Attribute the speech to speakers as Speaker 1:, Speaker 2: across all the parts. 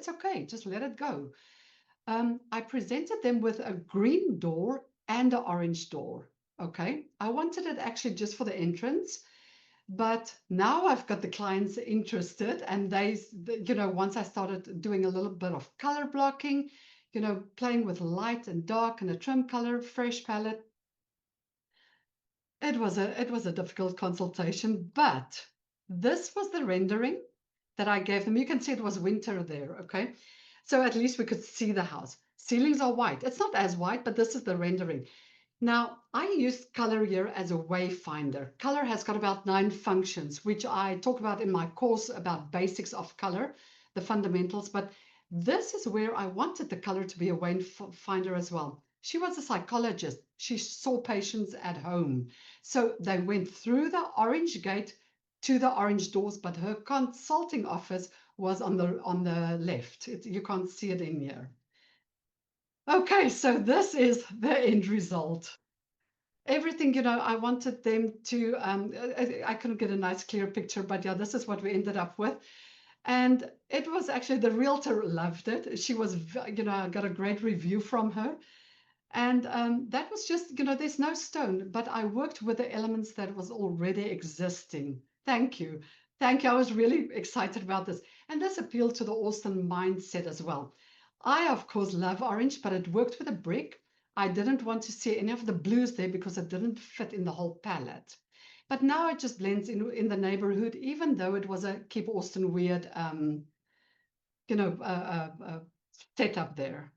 Speaker 1: it's okay, just let it go. I presented them with a green door and an orange door. Okay, I wanted it actually just for the entrance, but now I've got the clients interested, and once I started doing a little bit of color blocking, playing with light and dark and a trim color, fresh palette, it was a difficult consultation, but this was the rendering that I gave them. You can see it was winter there, okay? So at least we could see the house. Ceilings are white. It's not as white, but this is the rendering. Now, I use color here as a wayfinder. Color has got about 9 functions, which I talk about in my course about basics of color, the fundamentals, but this is where I wanted the color to be a wayfinder as well. She was a psychologist. She saw patients at home. So they went through the orange gate to the orange doors, but her consulting office was on the left. You can't see it in here. Okay, so this is the end result. Everything, I wanted them to, I couldn't get a nice clear picture, but yeah, this is what we ended up with. And it was actually, the realtor loved it. She was, I got a great review from her. And that was just, there's no stone, but I worked with the elements that was already existing. Thank you. Thank you. I was really excited about this. And this appealed to the Austin mindset as well. I, of course, love orange, but it worked with a brick. I didn't want to see any of the blues there because it didn't fit in the whole palette. But now it just blends in the neighborhood, even though it was a Keep Austin Weird, setup there.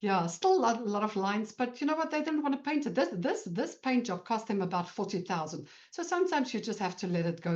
Speaker 1: Yeah, still a lot of lines, but you know what? They didn't want to paint it. This paint job cost them about 40,000. So sometimes you just have to let it go.